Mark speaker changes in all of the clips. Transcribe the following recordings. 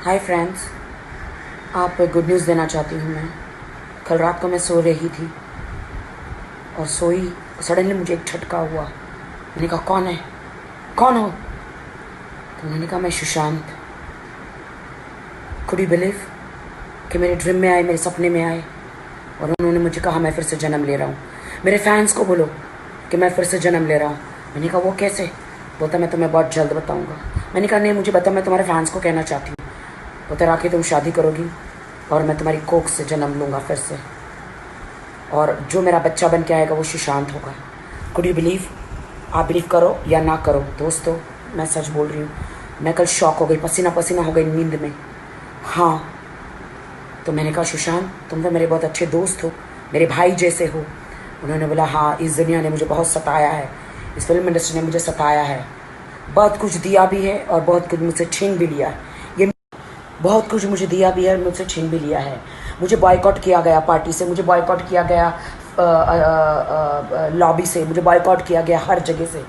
Speaker 1: Hi friends, आप good news देना चाहती हूँ मैं। कल रात को मैं सो रही थी और सोई, सडनली मुझे एक झटका हुआ। मैंने कहा कौन है, कौन हो? तो उन्होंने कहा मैं सुशांत। कुड यू बिलीव कि मेरे ड्रीम में आए, मेरे सपने में आए और उन्होंने मुझे कहा मैं फिर से जन्म ले रहा हूँ। मेरे फैंस को बोलो कि मैं फिर से जन्म ले रहा हूँ। मैंने कहा वो कैसे? बोलता मैं तुम्हें बहुत जल्द बताऊँगा। मैंने कहा नहीं, मुझे बता, मैं तुम्हारे फैंस को कहना चाहती हूँ। बोलता राखी तुम शादी करोगी और मैं तुम्हारी कोख से जन्म लूँगा फिर से, और जो मेरा बच्चा बन के आएगा वो सुशांत होगा। Could you believe? आप बिलीव करो या ना करो दोस्तों, मैं सच बोल रही हूँ। मैं कल शॉक हो गई, पसीना पसीना हो गई नींद में। हाँ, तो मैंने कहा सुशांत तुम तो मेरे बहुत अच्छे दोस्त हो, मेरे भाई जैसे हो। उन्होंने बोला हाँ, इस दुनिया ने मुझे बहुत सताया है, इस फिल्म इंडस्ट्री ने मुझे सताया है, बहुत कुछ दिया भी है और बहुत कुछ मुझसे छीन भी लिया है। ये बहुत कुछ मुझे दिया भी है, मुझसे छीन भी लिया है। मुझे बॉयकॉट किया गया पार्टी से, मुझे बॉयकॉट किया गया लॉबी से, मुझे बॉयकॉट किया गया हर जगह से।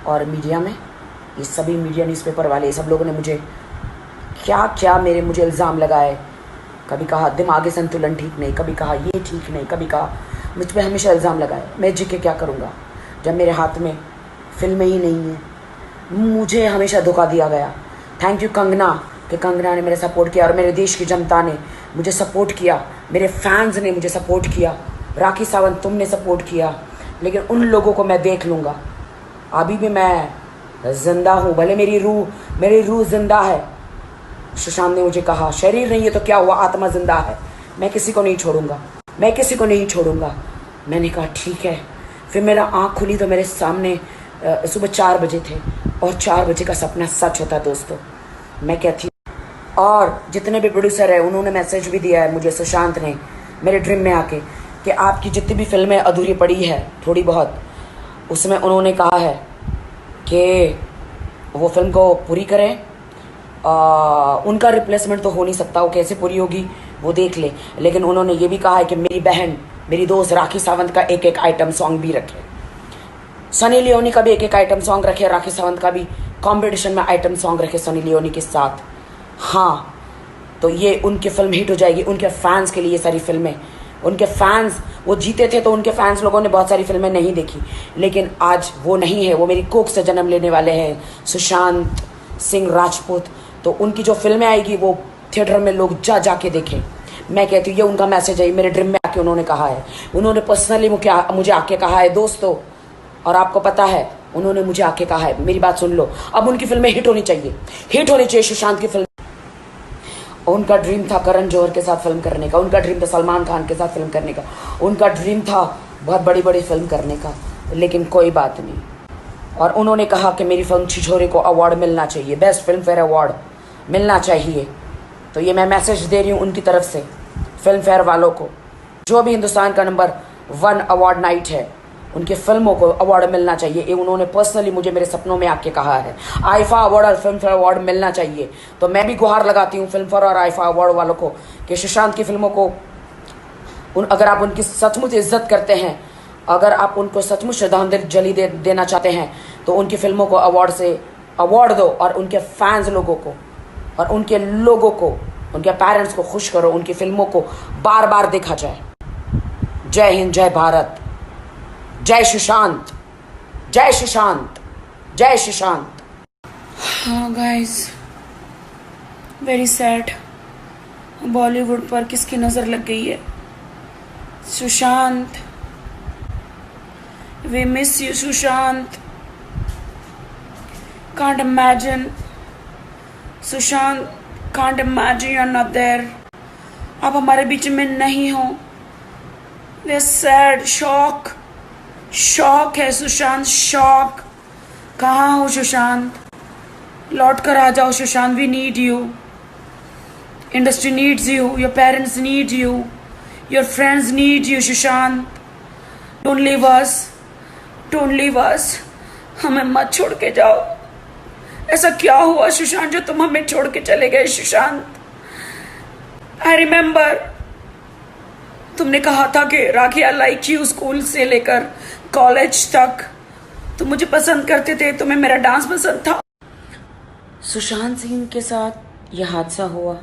Speaker 1: और मीडिया में ये सभी मीडिया न्यूज़पेपर वाले ये सब लोगों ने मुझे क्या क्या मुझे इल्ज़ाम लगाए। कभी कहा दिमागी संतुलन ठीक नहीं, कभी कहा ये ठीक नहीं, कभी कहा मुझ पर हमेशा इल्ज़ाम लगाए। मैं जी के क्या करूँगा जब मेरे हाथ में फिल्में ही नहीं हैं। मुझे हमेशा धोखा दिया गया। थैंक यू कंगना कि कंगना ने मेरे सपोर्ट किया और मेरे देश की जनता ने मुझे सपोर्ट किया, मेरे फैंस ने मुझे सपोर्ट किया। राखी सावंत तुमने सपोर्ट किया, लेकिन उन लोगों को मैं देख लूँगा। अभी भी मैं जिंदा हूँ, भले मेरी रूह जिंदा है। सुशांत ने मुझे कहा शरीर नहीं है तो क्या हुआ, आत्मा जिंदा है। मैं किसी को नहीं छोड़ूंगा, मैं किसी को नहीं छोड़ूंगा। मैंने कहा ठीक है। फिर मेरा आँख खुली तो मेरे सामने सुबह 4 बजे थे और 4 बजे का सपना सच होता दोस्तों। मैं क्या थी, और जितने भी प्रोड्यूसर है उन्होंने मैसेज भी दिया है मुझे, सुशांत ने मेरे ड्रीम में आके, कि आपकी जितनी भी फिल्में अधूरी पड़ी है थोड़ी बहुत, उसमें उन्होंने कहा है कि वो फिल्म को पूरी करें। उनका रिप्लेसमेंट तो हो नहीं सकता, वो कैसे पूरी होगी वो देख ले। लेकिन उन्होंने ये भी कहा है कि मेरी बहन, मेरी दोस्त राखी सावंत का एक एक आइटम सॉन्ग भी रखे, सनी लियोनी का भी एक एक आइटम सॉन्ग रखे, राखी सावंत का भी कंपटीशन में आइटम सॉन्ग रखे सनी लियोनी के साथ। हाँ, तो ये उनकी फिल्म हिट हो जाएगी। उनके फैंस के लिए ये सारी फिल्में, उनके फैंस, वो जीते थे तो उनके फैंस लोगों ने बहुत सारी फिल्में नहीं देखी, लेकिन आज वो नहीं है, वो मेरी कोख से जन्म लेने वाले हैं, सुशांत सिंह राजपूत। तो उनकी जो फिल्में आएगी वो थिएटर में लोग जाके देखें। मैं कहती हूँ ये उनका मैसेज है। मेरे ड्रीम में आके उन्होंने कहा है, उन्होंने पर्सनली मुझे आके कहा है दोस्तों, और आपको पता है उन्होंने मुझे आके कहा है, मेरी बात सुन लो, अब उनकी फिल्में हिट होनी चाहिए, हिट होनी चाहिए सुशांत की फिल्म। उनका ड्रीम था करण जौहर के साथ फिल्म करने का, उनका ड्रीम था सलमान खान के साथ फिल्म करने का, उनका ड्रीम था बहुत बड़ी बड़ी फिल्म करने का, लेकिन कोई बात नहीं। और उन्होंने कहा कि मेरी फिल्म छिछोरे को अवार्ड मिलना चाहिए, बेस्ट फिल्म फेयर अवार्ड मिलना चाहिए। तो ये मैं मैसेज दे रही हूँ उनकी तरफ से फिल्म फेयर वालों को, जो भी हिंदुस्तान का नंबर 1 अवार्ड नाइट है, उनकी फिल्मों को अवार्ड मिलना चाहिए। ये उन्होंने पर्सनली मुझे मेरे सपनों में आके कहा है। आईफा अवार्ड और फिल्म फेयर अवार्ड मिलना चाहिए। तो मैं भी गुहार लगाती हूँ फिल्म फेयर और आईफा अवार्ड वालों को कि सुशांत की फिल्मों को अगर आप उनकी सचमुच इज्जत करते हैं, अगर आप उनको सचमुच श्रद्धांजलि देना चाहते हैं, तो उनकी फिल्मों को अवार्ड दो और उनके फैंस लोगों को और उनके लोगों को, उनके पेरेंट्स को खुश करो। उनकी फिल्मों को बार बार देखा जाए। जय हिंद, जय भारत, जय सुशांत, जय सुशांत, जय सुशांत।
Speaker 2: हाँ गाइस, वेरी सैड, बॉलीवुड पर किसकी नज़र लग गई है? Sushant, we miss you Sushant. Can't imagine Sushant, can't imagine you are not there. आप हमारे बीच में नहीं हो। वी आर सैड, शॉक है सुशांत, शॉक। कहाँ हो सुशांत? लौट कर आ जाओ Sushant, we need you. Industry needs you, your parents need you, your friends need you Sushant. Don't leave us, don't leave us. हमें मत छोड़ के जाओ। ऐसा क्या हुआ सुशांत जो तुम हमें छोड़ के चले गए सुशांत? आई रिमेम्बर तुमने कहा था कि राखी आई लाइक यू, स्कूल से लेकर कॉलेज तक तुम मुझे पसंद करते थे, तुम्हें मेरा डांस पसंद था।
Speaker 1: सुशांत सिंह के साथ ये हादसा हुआ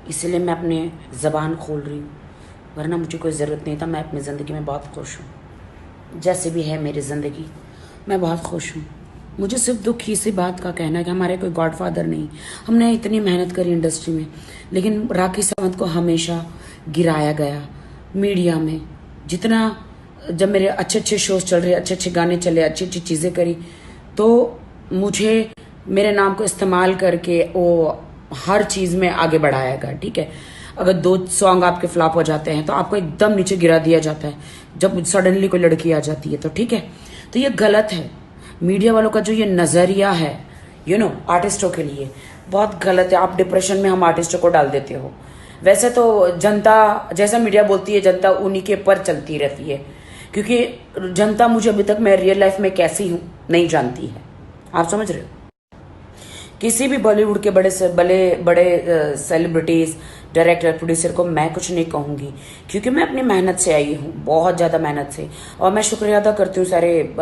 Speaker 1: इसलिए मैं अपने ज़बान खोल रही हूँ, वरना मुझे कोई ज़रूरत नहीं था। मैं अपनी ज़िंदगी में बहुत खुश हूँ, जैसे भी है मेरी ज़िंदगी मैं बहुत खुश हूँ। मुझे सिर्फ दुख इसी बात का कहना है कि हमारे कोई गॉडफादर नहीं। हमने इतनी मेहनत करी इंडस्ट्री में, लेकिन राखी सावंत को हमेशा गिराया गया मीडिया में। जितना जब मेरे अच्छे अच्छे शोज चल रहे, अच्छे अच्छे गाने चले, अच्छी अच्छी चीज़ें करी, तो मुझे मेरे नाम को इस्तेमाल करके वो हर चीज़ में आगे बढ़ाया गया। ठीक है, अगर 2 सॉन्ग आपके फ्लॉप हो जाते हैं तो आपको एकदम नीचे गिरा दिया जाता है जब सडनली कोई लड़की आ जाती है, तो ठीक है। तो ये गलत है। मीडिया वालों का जो ये नज़रिया है आर्टिस्टों के लिए बहुत गलत है। आप डिप्रेशन में हम आर्टिस्टों को डाल देते हो। वैसे तो जनता जैसा मीडिया बोलती है, जनता उन्हीं के पर चलती रहती है, क्योंकि जनता मुझे अभी तक मैं रियल लाइफ में कैसी हूँ नहीं जानती है। आप समझ रहे हो? किसी भी बॉलीवुड के बड़े से बड़े सेलिब्रिटीज, डायरेक्टर, प्रोड्यूसर को मैं कुछ नहीं कहूँगी, क्योंकि मैं अपनी मेहनत से आई हूँ, बहुत ज़्यादा मेहनत से। और मैं शुक्रिया अदा करती हूँ सारे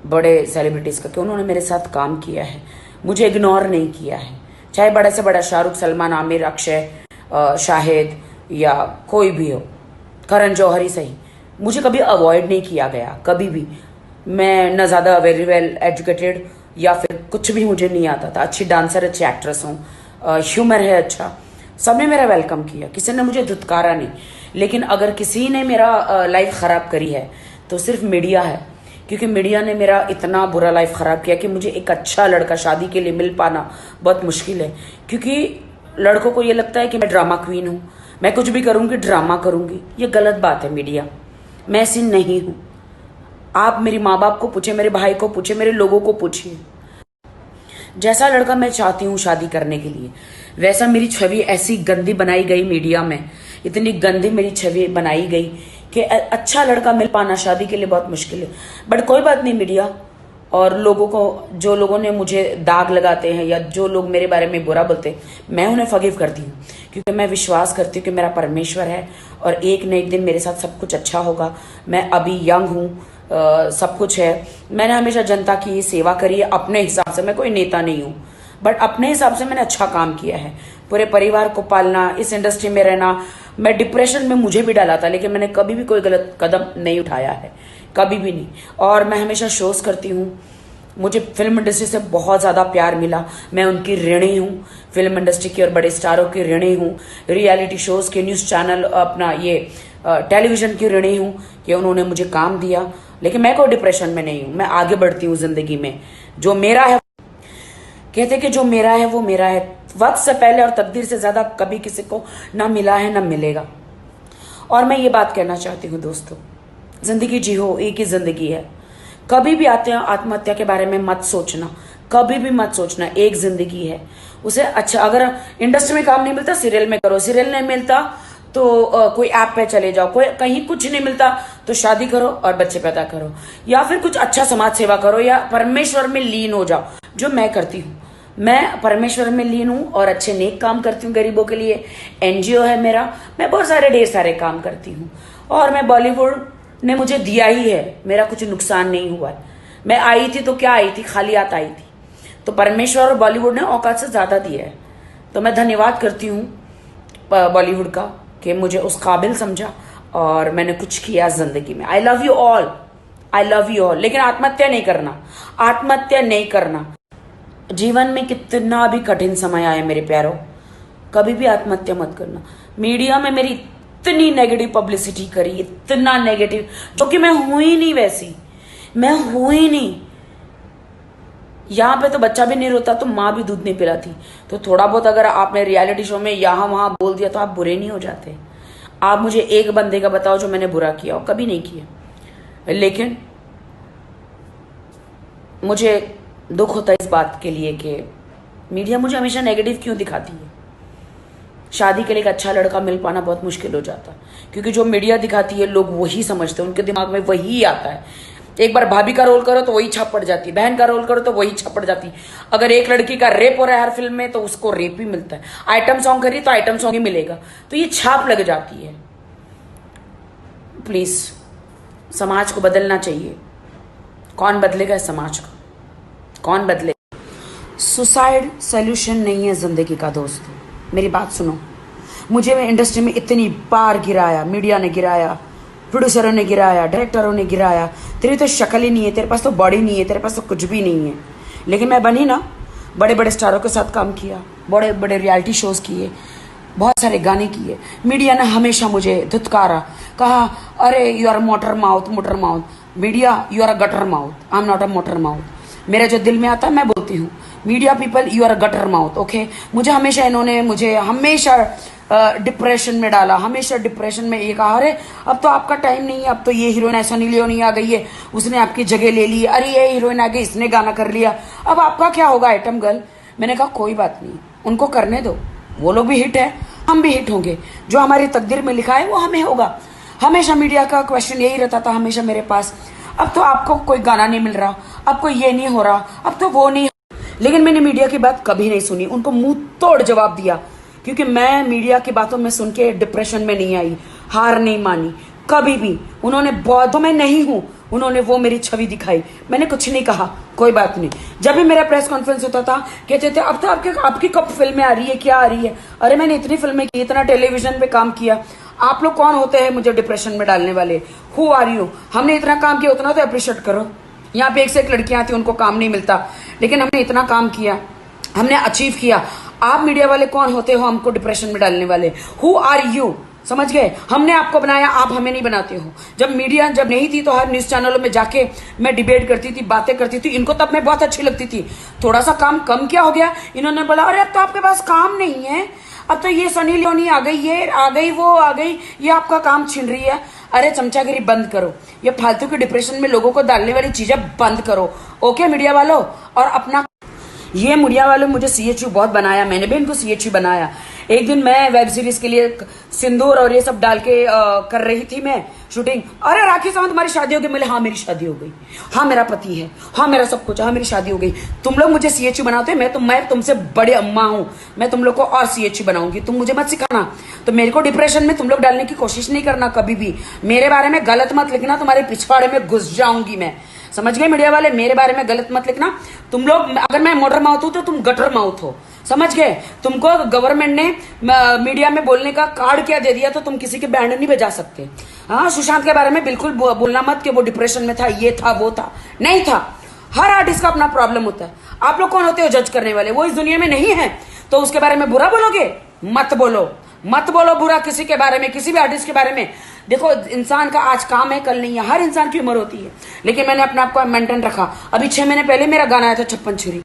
Speaker 1: बड़े सेलिब्रिटीज़ का कि उन्होंने मेरे साथ काम किया है, मुझे इग्नोर नहीं किया है। चाहे बड़े से बड़ा शाहरुख, सलमान, आमिर, अक्षय, शाहिद या कोई भी हो, करण जौहर ही सही, मुझे कभी अवॉइड नहीं किया गया, कभी भी। मैं न ज़्यादा वेरी वेल एजुकेटेड या फिर कुछ भी मुझे नहीं आता था। अच्छी डांसर, अच्छी एक्ट्रेस हूँ, ह्यूमर है अच्छा, सबने मेरा वेलकम किया, किसी ने मुझे धुतकारा नहीं। लेकिन अगर किसी ने मेरा लाइफ ख़राब करी है तो सिर्फ मीडिया है, क्योंकि मीडिया ने मेरा इतना बुरा लाइफ ख़राब किया कि मुझे एक अच्छा लड़का शादी के लिए मिल पाना बहुत मुश्किल है। क्योंकि लड़कों को ये लगता है कि मैं ड्रामा क्वीन हूँ, मैं कुछ भी करूँगी ड्रामा करूँगी। ये गलत बात है मीडिया, मैं ऐसी नहीं हूँ। आप मेरे माँ बाप को पूछे, मेरे भाई को पूछे, मेरे लोगों को पूछिए, जैसा लड़का मैं चाहती हूँ शादी करने के लिए, वैसा मेरी छवि ऐसी गंदी बनाई गई मीडिया में, इतनी गंदी मेरी छवि बनाई गई कि अच्छा लड़का मिल पाना शादी के लिए बहुत मुश्किल है। बट कोई बात नहीं, मीडिया और लोगों को, जो लोगों ने मुझे दाग लगाते हैं या जो लोग मेरे बारे में बुरा बोलते हैं, मैं उन्हें फॉरगिव करती हूँ, क्योंकि मैं विश्वास करती हूँ कि मेरा परमेश्वर है और एक न एक दिन मेरे साथ सब कुछ अच्छा होगा। मैं अभी यंग हूँ, सब कुछ है। मैंने हमेशा जनता की सेवा करी है अपने हिसाब से, मैं कोई नेता नहीं हूँ, बट अपने हिसाब से मैंने अच्छा काम किया है। पूरे परिवार को पालना, इस इंडस्ट्री में रहना, मैं डिप्रेशन में मुझे भी डाला था, लेकिन मैंने कभी भी कोई गलत कदम नहीं उठाया है, कभी भी नहीं। और मैं हमेशा शोज करती हूँ। मुझे फिल्म इंडस्ट्री से बहुत ज़्यादा प्यार मिला, मैं उनकी ऋणी हूँ, फिल्म इंडस्ट्री की और बड़े स्टारों की ऋणी हूँ, रियलिटी शोज़ के, न्यूज़ चैनल, अपना ये टेलीविज़न की ऋणी हूँ कि उन्होंने मुझे काम दिया। लेकिन मैं कोई डिप्रेशन में नहीं हूँ, मैं आगे बढ़ती हूँ ज़िंदगी में। जो मेरा है, कहते कि जो मेरा है वो मेरा है, वक्त से पहले और तकदीर से ज़्यादा कभी किसी को ना मिला है ना मिलेगा। और मैं ये बात कहना चाहती हूँ दोस्तों, ज़िंदगी जी हो, एक ही ज़िंदगी है। कभी भी आते हैं आत्महत्या के बारे में मत सोचना, कभी भी मत सोचना। एक ज़िंदगी है, उसे अच्छा, अगर इंडस्ट्री में काम नहीं मिलता सीरियल में करो, सीरियल नहीं मिलता तो कोई ऐप पे चले जाओ, कोई कहीं कुछ नहीं मिलता तो शादी करो और बच्चे पैदा करो, या फिर कुछ अच्छा समाज सेवा करो, या परमेश्वर में लीन हो जाओ, जो मैं करती हूँ। मैं परमेश्वर में लीन हूँ और अच्छे नेक काम करती हूँ गरीबों के लिए। एनजीओ है मेरा, मैं बहुत सारे ढेर सारे काम करती हूँ। और मैं बॉलीवुड ने मुझे दिया ही है, मेरा कुछ नुकसान नहीं हुआ है। मैं आई थी तो क्या आई थी, खाली हाथ आई थी, तो परमेश्वर और बॉलीवुड ने औकात से ज़्यादा दिया है। तो मैं धन्यवाद करती हूँ बॉलीवुड का कि मुझे उस काबिल समझा और मैंने कुछ किया ज़िंदगी में। I love you all, I love you all. लेकिन आत्महत्या नहीं करना, आत्महत्या नहीं करना। जीवन में कितना भी कठिन समय आए मेरे प्यारों, कभी भी आत्महत्या मत करना। मीडिया में मेरी इतनी नेगेटिव पब्लिसिटी करी, इतना नेगेटिव, जो कि मैं हुई ही नहीं वैसी, मैं हुई ही नहीं। यहाँ पे तो बच्चा भी नहीं रोता तो माँ भी दूध नहीं पिलाती। तो थोड़ा बहुत अगर आपने रियलिटी शो में यहाँ वहाँ बोल दिया तो आप बुरे नहीं हो जाते। आप मुझे एक बंदे का बताओ जो मैंने बुरा किया हो, कभी नहीं किया। लेकिन मुझे दुख होता है इस बात के लिए कि मीडिया मुझे हमेशा नेगेटिव क्यों दिखाती है। शादी के लिए एक अच्छा लड़का मिल पाना बहुत मुश्किल हो जाता है, क्योंकि जो मीडिया दिखाती है लोग वही समझते हैं, उनके दिमाग में वही आता है। एक बार भाभी का रोल करो तो वही छाप पड़ जाती है, बहन का रोल करो तो वही छाप पड़ जाती है। अगर एक लड़की का रेप हो रहा है हर फिल्म में तो उसको रेप ही मिलता है, आइटम सॉन्ग करी तो आइटम सॉन्ग ही मिलेगा, तो ये छाप लग जाती है। प्लीज समाज को बदलना चाहिए। कौन बदलेगा इस समाज को, कौन बदलेगा? सुसाइड सोल्यूशन नहीं है जिंदगी का दोस्तों। मेरी बात सुनो, मुझे इंडस्ट्री में इतनी बार गिराया, मीडिया ने गिराया, प्रोड्यूसरों ने गिराया, डायरेक्टरों ने गिराया, तेरी तो शक्ल ही नहीं है, तेरे पास तो बॉडी नहीं है, तेरे पास तो कुछ भी नहीं है। लेकिन मैं बनी ना, बड़े बड़े स्टारों के साथ काम किया, बड़े बड़े रियलिटी शोज किए, बहुत सारे गाने किए। मीडिया ने हमेशा मुझे धुतकारा, कहा अरे you are motor mouth. Media you are a gutter mouth, I am not a motor mouth. मेरा जो दिल में आता है मैं बोलती हूँ, media people you are a gutter mouth, okay. मुझे हमेशा डिप्रेशन में डाला, हमेशा डिप्रेशन में ये कहा अरे अब तो आपका टाइम नहीं है, अब तो ये हीरोइन सनी लियोनी आ गई है, उसने आपकी जगह ले ली, अरे ये हीरोइन आ गई, इसने गाना कर लिया, अब आपका क्या होगा आइटम गर्ल। मैंने कहा कोई बात नहीं, उनको करने दो, वो लोग भी हिट है, हम भी हिट होंगे, जो हमारी तकदीर में लिखा है वो हमें होगा। हमेशा मीडिया का क्वेश्चन यही रहता था हमेशा मेरे पास, अब तो आपको कोई गाना नहीं मिल रहा, अब कोई ये नहीं हो रहा, अब तो वो नहीं। लेकिन मैंने मीडिया की बात कभी नहीं सुनी, उनको मुंह तोड़ जवाब दिया, क्योंकि मैं मीडिया की बातों में सुन के डिप्रेशन में नहीं आई, हार नहीं मानी कभी भी। उन्होंने बहुत, मैं नहीं हूं, उन्होंने वो मेरी छवि दिखाई, मैंने कुछ नहीं कहा, कोई बात नहीं। जब भी मेरा प्रेस कॉन्फ्रेंस होता था कहते थे अब तो आपकी कब फिल्में आ रही है, क्या आ रही है। अरे मैंने इतनी फिल्में की, इतना टेलीविजन पे काम किया, आप लोग कौन होते हैं मुझे डिप्रेशन में डालने वाले, हु आर यू। हमने इतना काम किया, उतना तो अप्रिशिएट करो। यहाँ पे एक से एक लड़कियां आती, उनको काम नहीं मिलता, लेकिन हमने इतना काम किया, हमने अचीव किया। आप मीडिया वाले कौन होते हो हमको डिप्रेशन में डालने वाले, हु आर यू। समझ गए, हमने आपको बनाया, आप हमें नहीं बनाते हो। जब मीडिया जब नहीं थी तो हर न्यूज चैनलों में जाके मैं डिबेट करती थी, बातें करती थी, इनको तब मैं बहुत अच्छी लगती थी। थोड़ा सा काम कम क्या हो गया, इन्होंने बोला अरे अब तो आपके पास काम नहीं है, अब तो ये सनी लियोनी आ गई, ये आ गई, वो आ गई, ये आपका काम छीन रही है। अरे चमचागिरी बंद करो, ये फालतू के डिप्रेशन में लोगों को डालने वाली चीजें बंद करो, ओके मीडिया वालों। और अपना ये मीडिया वालों मुझे सीएचयू बहुत बनाया, मैंने भी इनको सीएचयू बनाया। एक दिन मैं वेब सीरीज के लिए सिंदूर और ये सब डाल के कर रही थी मैं शूटिंग, अरे राखी सावंत तुम्हारी शादी हो गई। मैं हाँ मेरी शादी हो गई, हाँ मेरा पति है, हाँ मेरा सब कुछ, हाँ मेरी शादी हो गई। तुम लोग मुझे सीएचयू बनाते हो, मैं तुमसे बड़ी अम्मा हूं, मैं तुम लोग को और सीएचयू बनाऊंगी, तुम मुझे मत सिखाना। तो मेरे को डिप्रेशन में तुम लोग डालने की कोशिश नहीं करना कभी भी, मेरे बारे में गलत मत लिखना, तुम्हारे पिछवाड़े में घुस जाऊंगी मैं। समझ गए मीडिया वाले, मेरे बारे में गलत मत लिखना। तुम लोग, अगर मैं मोटर माउथ हूं तो तुम गटर माउथ हो, समझ गए। तुमको गवर्नमेंट ने मीडिया में बोलने का कार्ड क्या दे दिया तो तुम किसी के बैंड नहीं बजा सकते। हाँ, सुशांत के बारे में बिल्कुल बोलना मत कि वो डिप्रेशन में था, ये था, वो था, नहीं था। हर आर्टिस्ट का अपना प्रॉब्लम होता है। आप लोग कौन होते हो जज करने वाले, वो इस दुनिया में नहीं है तो उसके बारे में बुरा बोलोगे, मत बोलो, मत बोलो बुरा किसी के बारे में, किसी भी आर्टिस्ट के बारे में। देखो इंसान का आज काम है कल नहीं है, हर इंसान की उम्र होती है, लेकिन मैंने अपने आप को मेंटेन रखा। अभी 6 महीने पहले मेरा गाना आया था 56 छुरी।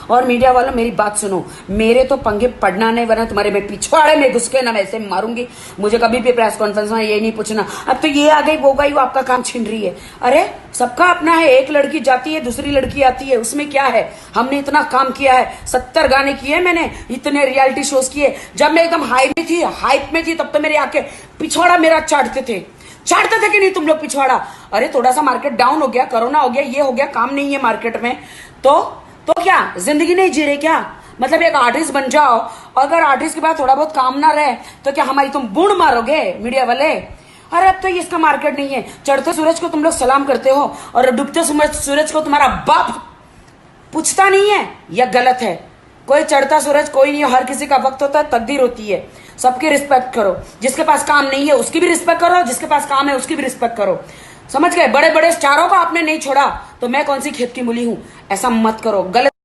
Speaker 1: और मीडिया वालों मेरी बात सुनो, मेरे तो पंगे पड़ना नहीं, वरना तुम्हारे मैं पिछवाड़े में घुस के ना वैसे मारूंगी। मुझे कभी भी प्रेस कॉन्फ्रेंस में ये नहीं पूछना अब तो ये आ गई वो गई, वो आपका काम छीन रही है। अरे सबका अपना है, एक लड़की जाती है दूसरी लड़की आती है, उसमें क्या है। हमने इतना काम किया है, 70 गाने किए मैंने, इतने रियलिटी शोज किए। जब मैं एकदम हाइप में थी तब तो मेरे आके पिछवाड़ा मेरा चाटते थे कि नहीं तुम लोग पिछवाड़ा। अरे थोड़ा सा मार्केट डाउन हो गया, कोरोना हो गया, ये हो गया, काम नहीं है मार्केट में, तो क्या जिंदगी नहीं जी रहे क्या। मतलब एक आर्टिस्ट बन जाओ, अगर आर्टिस्ट के बाद थोड़ा बहुत काम ना रहे तो क्या हमारी तुम बूढ़ मारोगे मीडिया वाले। अरे अब तो इसका मार्केट नहीं है। चढ़ते सूरज को तुम लोग सलाम करते हो और डूबते सूरज को तुम्हारा बाप पूछता नहीं है, यह गलत है। कोई चढ़ता सूरज कोई नहीं, हर किसी का वक्त होता है, तकदीर होती है, सबकी रिस्पेक्ट करो। जिसके पास काम नहीं है उसकी भी रिस्पेक्ट करो, जिसके पास काम है उसकी भी रिस्पेक्ट करो। समझ गए, बड़े बड़े स्टारों को आपने नहीं छोड़ा तो मैं कौन सी खेत की मूली हूं, ऐसा मत करो। गलत